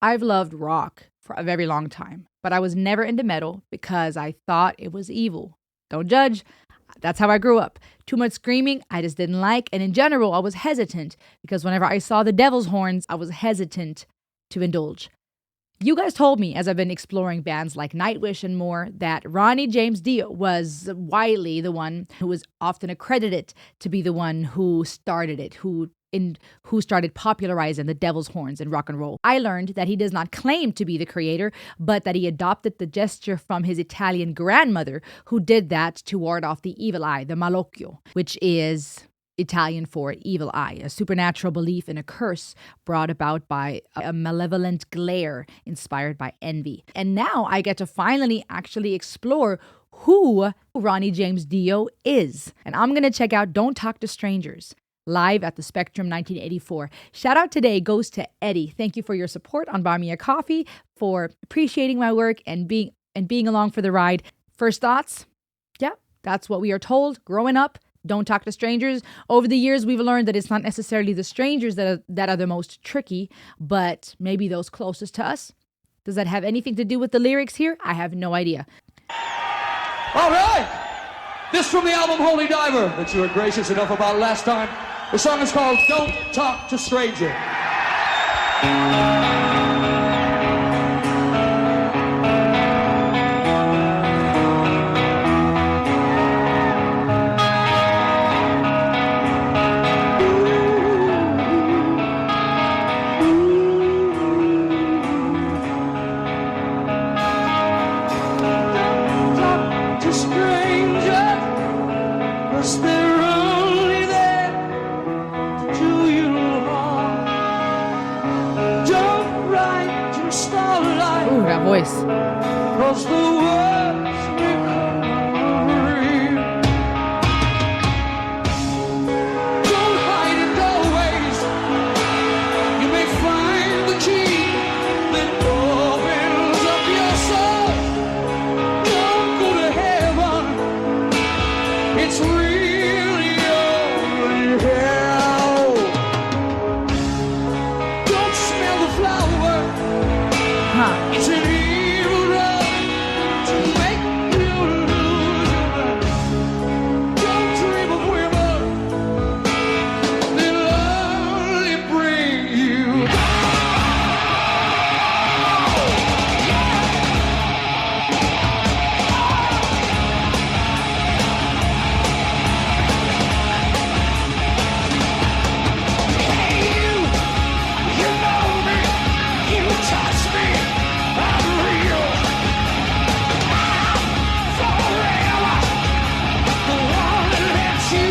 I've loved rock for a very long time, but I was never into metal because I thought it was evil. Don't judge. That's how I grew up. Too much screaming, I just didn't like. And in general, I was hesitant because whenever I saw the devil's horns, I was hesitant to indulge. You guys told me, as I've been exploring bands like Nightwish and more, that Ronnie James Dio was widely the one who was often accredited to be the one who started it, who started popularizing the devil's horns in rock and roll. I learned that he does not claim to be the creator, but that he adopted the gesture from his Italian grandmother, who did that to ward off the evil eye, the malocchio, which is Italian for evil eye, a supernatural belief in a curse brought about by a malevolent glare inspired by envy. And now I get to finally actually explore who Ronnie James Dio is. And I'm going to check out Don't Talk to Strangers live at the Spectrum 1984. Shout out today goes to Eddie. Thank you for your support on Buy Me a Coffee, for appreciating my work and being along for the ride. First thoughts? Yeah, that's what we are told growing up. Don't talk to strangers. Over the years, we've learned that it's not necessarily the strangers that are the most tricky, but maybe those closest to us. Does that have anything to do with the lyrics here? I have no idea. All right. This from the album Holy Diver that you were gracious enough about last time. The song is called Don't Talk to Stranger. Voice. Cause the words become real. Don't hide in doorways. You may find the key that opens up your soul. Don't go to heaven. It's really only hell. Don't smell the flower. It's an evil run to make you lose your mind. Don't dream of women, they'll only bring you down. Hey, you know me, you touch me. I'm real. I'm forever the one that lets you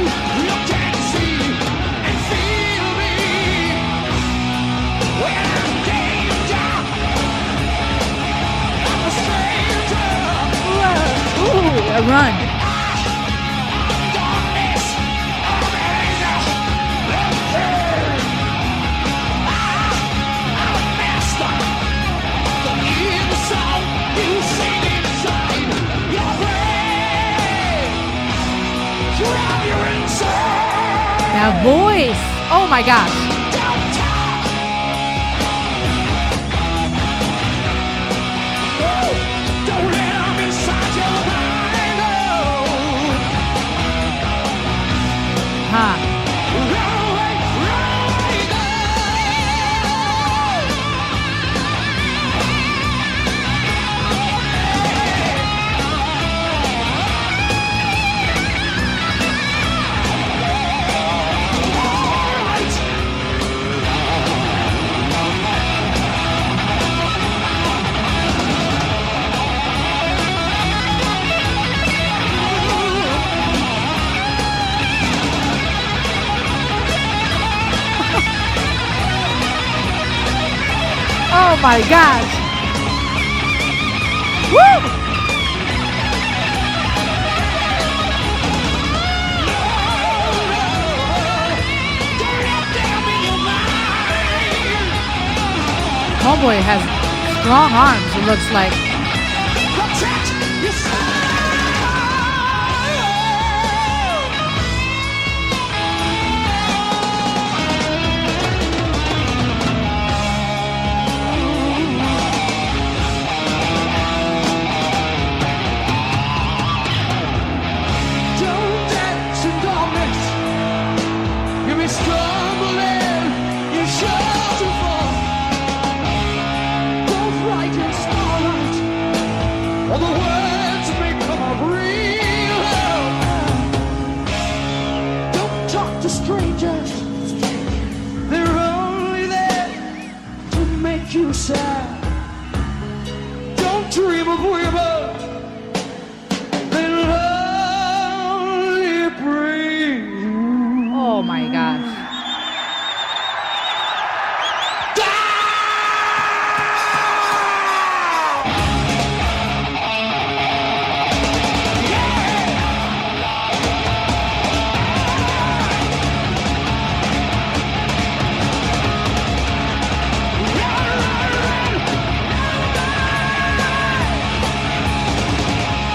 look and see and feel me when I'm danger. I'm a stranger. Ooh, a run. I'm darkness. I'm anger. I'm pain. I'm a master. The evil song you sing inside your brain. Drive you insane. That voice. Oh my gosh. Don't talk. Oh, don't let 'em inside your mind. Oh, Huh. run away, go. Oh my gosh. Woo! Homeboy has strong arms, it looks like. Protect yourself. all the words may come out real. Don't talk to strangers. They're only there to make you sad. Don't dream of women. They'll only bring you. Oh my gosh.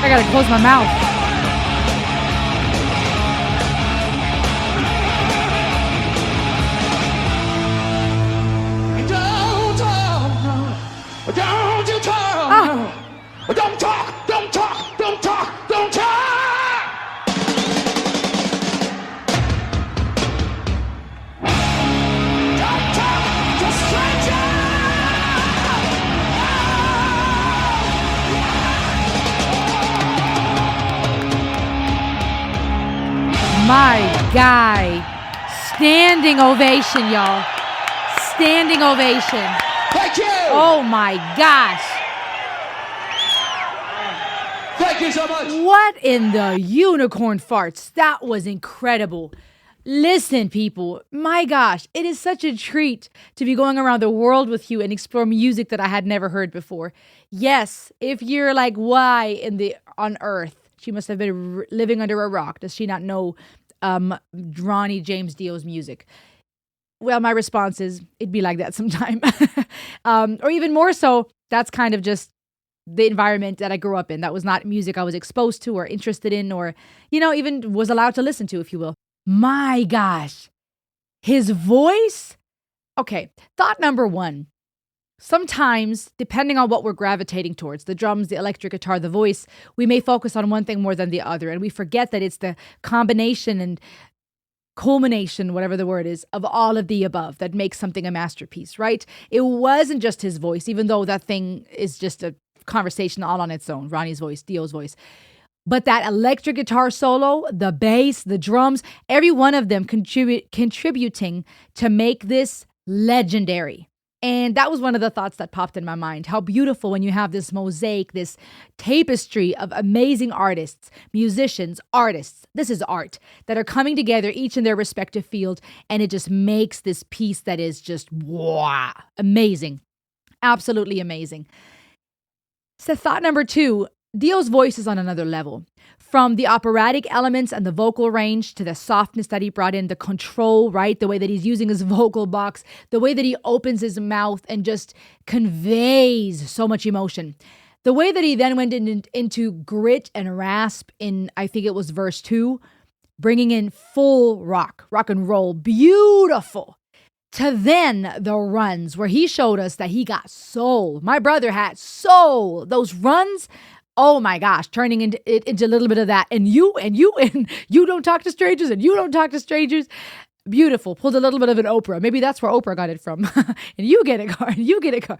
I gotta close my mouth. Don't talk, don't you talk, don't talk, don't talk, don't talk, don't talk. Don't talk to strangers. My guy. Standing ovation, y'all. Standing ovation. Thank you. Oh my gosh. Thank you so much. What in the unicorn farts? That was incredible. Listen, people, my gosh, it is such a treat to be going around the world with you and explore music that I had never heard before. Yes, if you're like, why on earth? She must have been living under a rock. Does she not know Ronnie James Dio's music? Well, my response is, it'd be like that sometime. Or even more so, that's kind of just the environment that I grew up in. That was not music I was exposed to or interested in or, even was allowed to listen to, if you will. My gosh. His voice? Okay, thought number one. Sometimes, depending on what we're gravitating towards, the drums, the electric guitar, the voice, we may focus on one thing more than the other. And we forget that it's the combination and culmination, whatever the word is, of all of the above that makes something a masterpiece, right? It wasn't just his voice, even though that thing is just a conversation all on its own, Ronnie's voice, Dio's voice. But that electric guitar solo, the bass, the drums, every one of them contributing to make this legendary. And that was one of the thoughts that popped in my mind. How beautiful when you have this mosaic, this tapestry of amazing artists, musicians, artists. This is art that are coming together, each in their respective field. And it just makes this piece that is just, wow, amazing. Absolutely amazing. So thought number two, Dio's voice is on another level. From the operatic elements and the vocal range to the softness that he brought in, the control, right? The way that he's using his vocal box, the way that he opens his mouth and just conveys so much emotion. The way that he then went into grit and rasp in, I think it was verse 2, bringing in full rock and roll, beautiful. To then the runs where he showed us that he got soul. My brother had soul. Those runs, oh my gosh, turning into a little bit of that. And you don't talk to strangers and you don't talk to strangers. Beautiful. Pulled a little bit of an Oprah. Maybe that's where Oprah got it from. And you get a car and you get a car.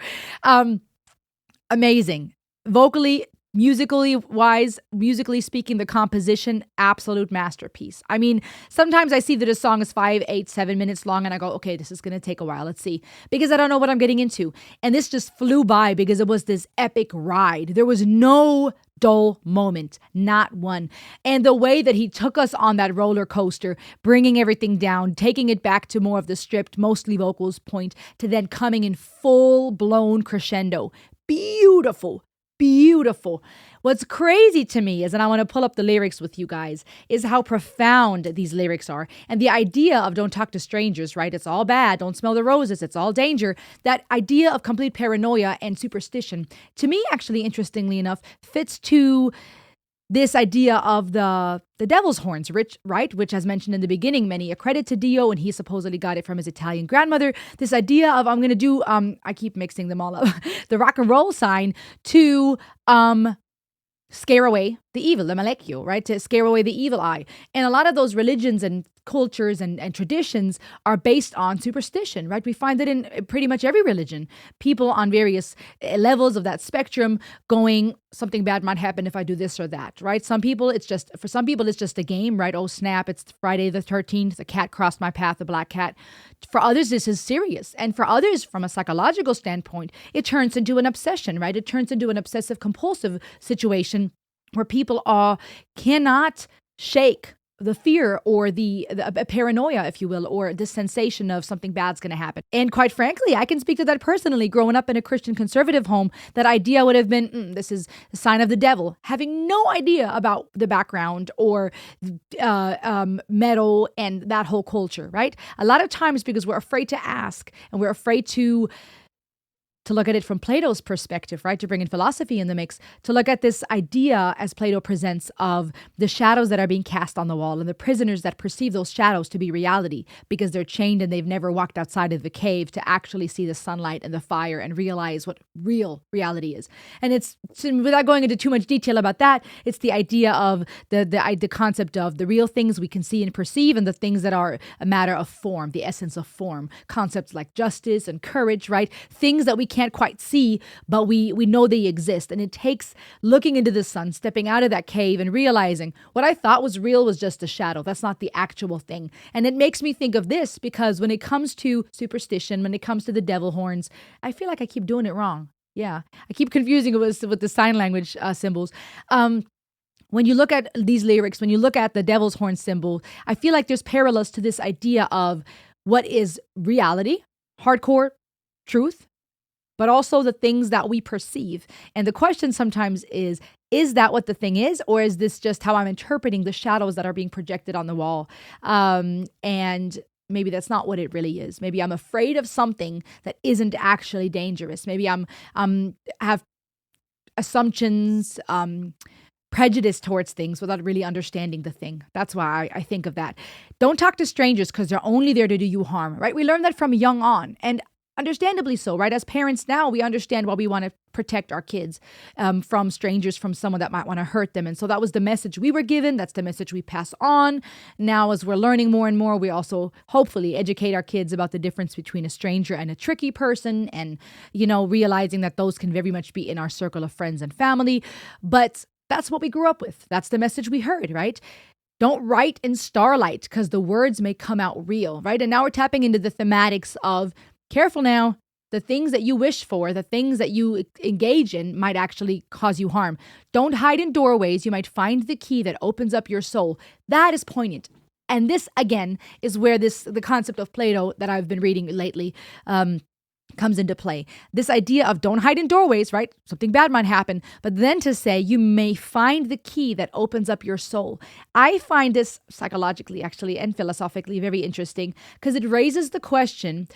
Amazing. Vocally, musically speaking, the composition, absolute masterpiece. I mean, sometimes I see that a song is 5, 8, 7 minutes long and I go, okay, this is going to take a while. Let's see. Because I don't know what I'm getting into. And this just flew by because it was this epic ride. There was no dull moment, not one. And the way that he took us on that roller coaster, bringing everything down, taking it back to more of the stripped, mostly vocals point, to then coming in full-blown crescendo. Beautiful. Beautiful. What's crazy to me is, and I want to pull up the lyrics with you guys, is how profound these lyrics are. And the idea of don't talk to strangers, right? It's all bad. Don't smell the roses. It's all danger. That idea of complete paranoia and superstition, to me, actually, interestingly enough, fits to this idea of the devil's horns, right? Which, as mentioned in the beginning, many accredit to Dio, and he supposedly got it from his Italian grandmother. This idea of I'm going to do, I keep mixing them all up, the rock and roll sign to scare away the evil, the malecchio, right? To scare away the evil eye. And a lot of those religions and cultures and traditions are based on superstition, right? We find that in pretty much every religion, people on various levels of that spectrum going, something bad might happen if I do this or that, right? For some people, it's just a game, right? Oh, snap, it's Friday the 13th, the cat crossed my path, the black cat. For others, this is serious. And for others, from a psychological standpoint, it turns into an obsession, right? It turns into an obsessive compulsive situation where people cannot shake the fear or the paranoia, if you will, or the sensation of something bad's going to happen. And quite frankly, I can speak to that personally. Growing up in a Christian conservative home, that idea would have been, this is a sign of the devil. Having no idea about the background or metal and that whole culture, right? A lot of times because we're afraid to ask and we're afraid to look at it from Plato's perspective, right? To bring in philosophy in the mix, to look at this idea as Plato presents of the shadows that are being cast on the wall and the prisoners that perceive those shadows to be reality because they're chained and they've never walked outside of the cave to actually see the sunlight and the fire and realize what real reality is. And it's, without going into too much detail about that, it's the idea of the concept of the real things we can see and perceive and the things that are a matter of form, the essence of form. Concepts like justice and courage, right? Things that we can't quite see, but we know they exist. And it takes looking into the sun, stepping out of that cave and realizing what I thought was real was just a shadow. That's not the actual thing. And it makes me think of this because when it comes to superstition, when it comes to the devil horns, I feel like I keep doing it wrong. Yeah, I keep confusing it with the sign language symbols. When you look at these lyrics, when you look at the devil's horn symbol, I feel like there's parallels to this idea of what is reality, hardcore truth, but also the things that we perceive. And the question sometimes is that what the thing is, or is this just how I'm interpreting the shadows that are being projected on the wall? And maybe that's not what it really is. Maybe I'm afraid of something that isn't actually dangerous. Maybe I'm have assumptions, prejudice towards things without really understanding the thing. That's why I think of that. Don't talk to strangers because they're only there to do you harm, right? We learned that from young on. And understandably so, right? As parents now, we understand why we want to protect our kids from strangers, from someone that might want to hurt them. And so that was the message we were given. That's the message we pass on. Now, as we're learning more and more, we also hopefully educate our kids about the difference between a stranger and a tricky person and, realizing that those can very much be in our circle of friends and family. But that's what we grew up with. That's the message we heard, right? Don't write in starlight because the words may come out real, right? And now we're tapping into the thematics of careful now, the things that you wish for, the things that you engage in might actually cause you harm. Don't hide in doorways. You might find the key that opens up your soul. That is poignant. And this, again, is where the concept of Plato that I've been reading lately comes into play. This idea of don't hide in doorways, right? Something bad might happen. But then to say you may find the key that opens up your soul. I find this psychologically, actually, and philosophically very interesting because it raises the question,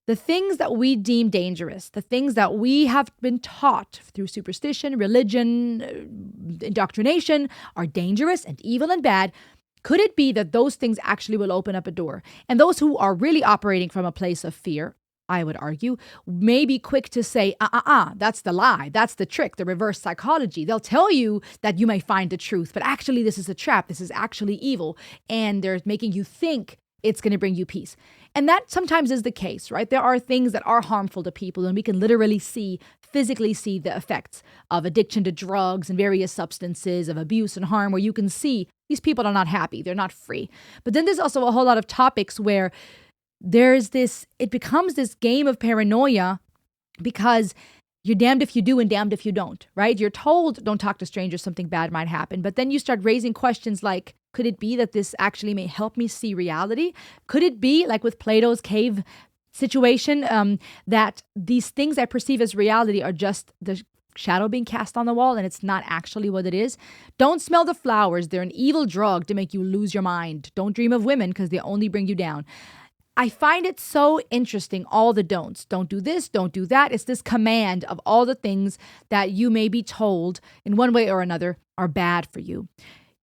the things that we deem dangerous, the things that we have been taught through superstition, religion, indoctrination are dangerous and evil and bad. Could it be that those things actually will open up a door? And those who are really operating from a place of fear, I would argue, may be quick to say, that's the lie. That's the trick, the reverse psychology. They'll tell you that you may find the truth, but actually this is a trap. This is actually evil. And they're making you think it's going to bring you peace. And that sometimes is the case, right? There are things that are harmful to people, and we can literally physically see the effects of addiction to drugs and various substances, of abuse and harm, where you can see these people are not happy. They're not free. But then there's also a whole lot of topics where it becomes this game of paranoia because you're damned if you do and damned if you don't, right? You're told don't talk to strangers, something bad might happen. But then you start raising questions like, could it be that this actually may help me see reality? Could it be, like with Plato's cave situation, that these things I perceive as reality are just the shadow being cast on the wall and it's not actually what it is? Don't smell the flowers. They're an evil drug to make you lose your mind. Don't dream of women because they only bring you down. I find it so interesting, all the don'ts. Don't do this, don't do that. It's this command of all the things that you may be told in one way or another are bad for you.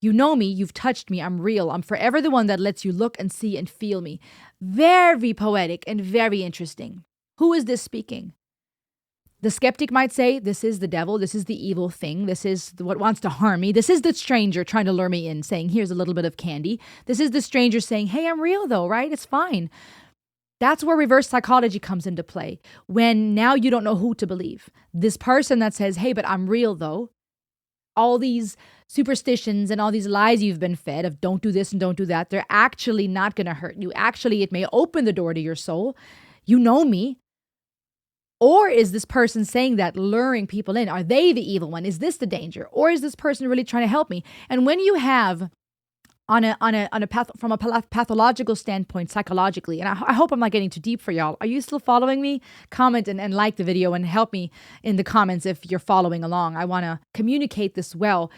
You know me, you've touched me, I'm real. I'm forever the one that lets you look and see and feel me. Very poetic and very interesting. Who is this speaking? The skeptic might say, this is the devil, this is the evil thing, this is what wants to harm me, this is the stranger trying to lure me in, saying, here's a little bit of candy. This is the stranger saying, hey, I'm real though, right? It's fine. That's where reverse psychology comes into play, when now you don't know who to believe. This person that says, hey, but I'm real though, all these superstitions and all these lies you've been fed of don't do this and don't do that, they're actually not going to hurt you. Actually, it may open the door to your soul. You know me. Or is this person saying that, luring people in? Are they the evil one? Is this the danger? Or is this person really trying to help me? And when you have from a pathological standpoint, psychologically, and I hope I'm not getting too deep for y'all. Are you still following me? Comment and like the video and help me in the comments if you're following along. I want to communicate this well.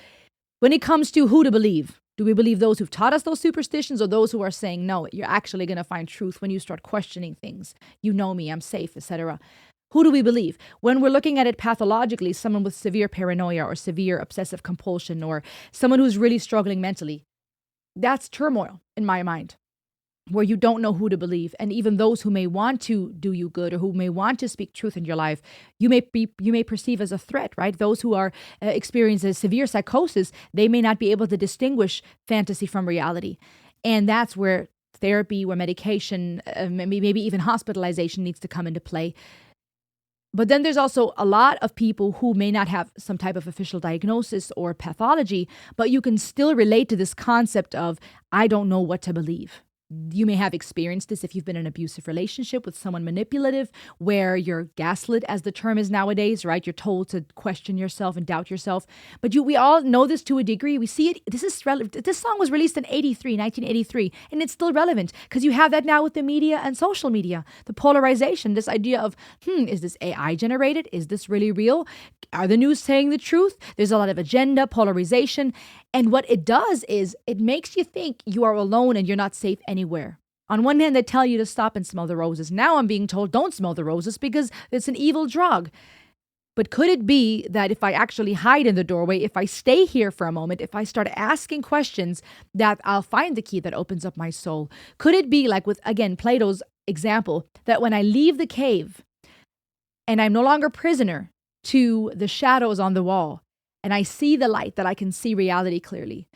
When it comes to who to believe, do we believe those who've taught us those superstitions, or those who are saying, no, you're actually going to find truth when you start questioning things? You know me, I'm safe, etc. Who do we believe? When we're looking at it pathologically, someone with severe paranoia or severe obsessive compulsion, or someone who's really struggling mentally, that's turmoil in my mind, where you don't know who to believe. And even those who may want to do you good, or who may want to speak truth in your life, you may perceive as a threat, right? Those who are experiencing severe psychosis, they may not be able to distinguish fantasy from reality. And that's where therapy, where medication, maybe even hospitalization needs to come into play. But then there's also a lot of people who may not have some type of official diagnosis or pathology, but you can still relate to this concept of, I don't know what to believe. You may have experienced this if you've been in an abusive relationship with someone manipulative, where you're gaslit, as the term is nowadays, right? You're told to question yourself and doubt yourself. But we all know this to a degree. We see it. This is relevant. This song was released in 1983, and it's still relevant because you have that now with the media and social media. The polarization, this idea of, is this AI generated? Is this really real? Are the news saying the truth? There's a lot of agenda, polarization. And what it does is it makes you think you are alone and you're not safe anywhere. On one hand, they tell you to stop and smell the roses. Now I'm being told don't smell the roses because it's an evil drug. But could it be that if I actually hide in the doorway, if I stay here for a moment, if I start asking questions, that I'll find the key that opens up my soul? Could it be like with, again, Plato's example, that when I leave the cave and I'm no longer prisoner to the shadows on the wall, and I see the light, that I can see reality clearly?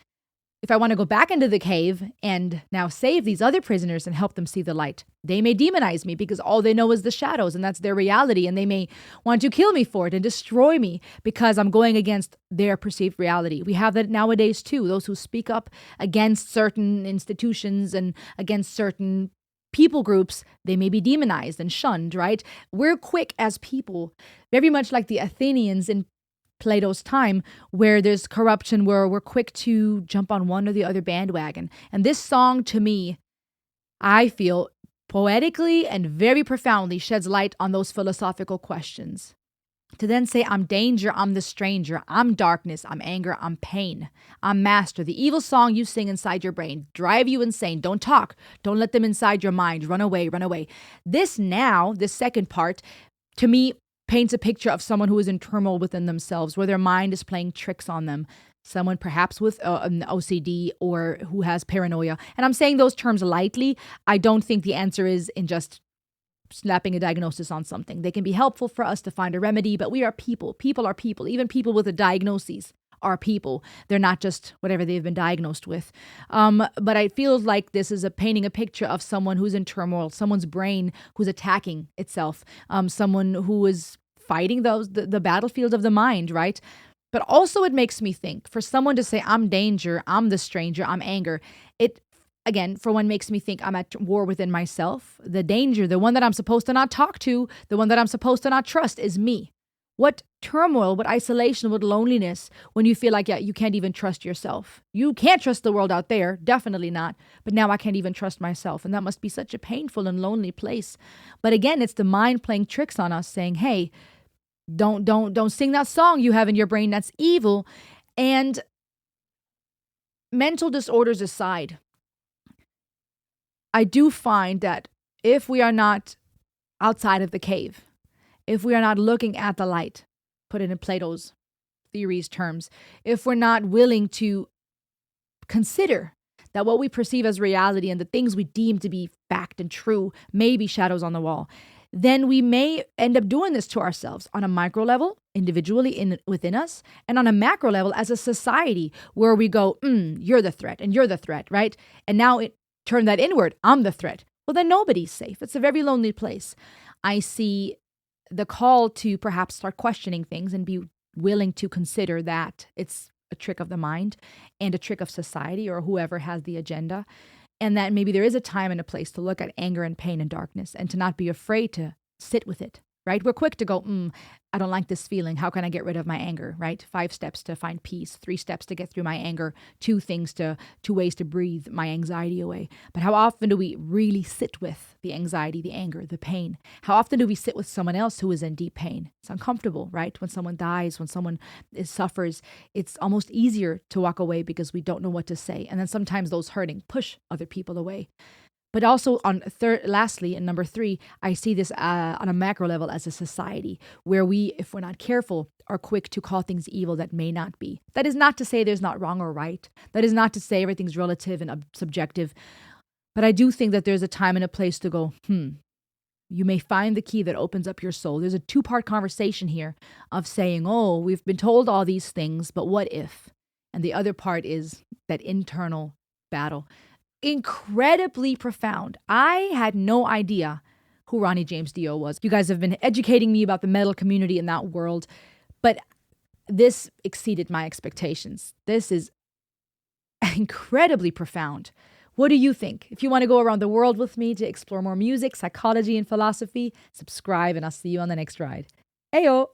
If I want to go back into the cave and now save these other prisoners and help them see the light, they may demonize me because all they know is the shadows and that's their reality. And they may want to kill me for it and destroy me because I'm going against their perceived reality. We have that nowadays too. Those who speak up against certain institutions and against certain people groups, they may be demonized and shunned, right? We're quick as people, very much like the Athenians in Plato's time, where there's corruption, where we're quick to jump on one or the other bandwagon. And this song, to me, I feel poetically and very profoundly sheds light on those philosophical questions. To then say, I'm danger, I'm the stranger, I'm darkness, I'm anger, I'm pain, I'm master. The evil song you sing inside your brain, drive you insane. Don't talk. Don't let them inside your mind. Run away, run away. This second part, to me, paints a picture of someone who is in turmoil within themselves, where their mind is playing tricks on them. Someone perhaps with an OCD or who has paranoia. And I'm saying those terms lightly. I don't think the answer is in just slapping a diagnosis on something. They can be helpful for us to find a remedy, but we are people. People are people. Even people with a diagnosis are people. They're not just whatever they've been diagnosed with. But I feel like this is painting a picture of someone who's in turmoil, someone's brain who's attacking itself, someone who is fighting the battlefield of the mind, right? But also it makes me think, for someone to say, I'm danger, I'm the stranger, I'm anger, it, again, for one, makes me think I'm at war within myself. The danger, the one that I'm supposed to not talk to, the one that I'm supposed to not trust is me. What turmoil, what isolation, what loneliness when you feel like, you can't even trust yourself. You can't trust the world out there, definitely not. But now I can't even trust myself. And that must be such a painful and lonely place. But again, it's the mind playing tricks on us saying, hey, don't sing that song you have in your brain that's evil. And mental disorders aside, I do find that if we are not outside of the cave, if we are not looking at the light, put it in Plato's theories terms, if we're not willing to consider that what we perceive as reality and the things we deem to be fact and true may be shadows on the wall, then we may end up doing this to ourselves on a micro level, individually within us, and on a macro level as a society where we go, you're the threat and you're the threat, right? And now turn that inward, I'm the threat. Well, then nobody's safe. It's a very lonely place. I see the call to perhaps start questioning things and be willing to consider that it's a trick of the mind and a trick of society or whoever has the agenda. And that maybe there is a time and a place to look at anger and pain and darkness and to not be afraid to sit with it, right? We're quick to go, I don't like this feeling. How can I get rid of my anger, right? 5 steps to find peace, 3 steps to get through my anger, 2 ways to breathe my anxiety away. But how often do we really sit with the anxiety, the anger, the pain? How often do we sit with someone else who is in deep pain? It's uncomfortable, right? When someone dies, when someone suffers, it's almost easier to walk away because we don't know what to say. And then sometimes those hurting push other people away. But also lastly, and number 3, I see this on a macro level as a society where we, if we're not careful, are quick to call things evil that may not be. That is not to say there's not wrong or right. That is not to say everything's relative and subjective. But I do think that there's a time and a place to go, you may find the key that opens up your soul. There's a 2-part conversation here of saying, we've been told all these things, but what if? And the other part is that internal battle. Incredibly profound. I had no idea who Ronnie James Dio was. You guys have been educating me about the metal community in that world, but this exceeded my expectations. This is incredibly profound. What do you think? If you want to go around the world with me to explore more music, psychology, and philosophy, subscribe, and I'll see you on the next ride. Heyo!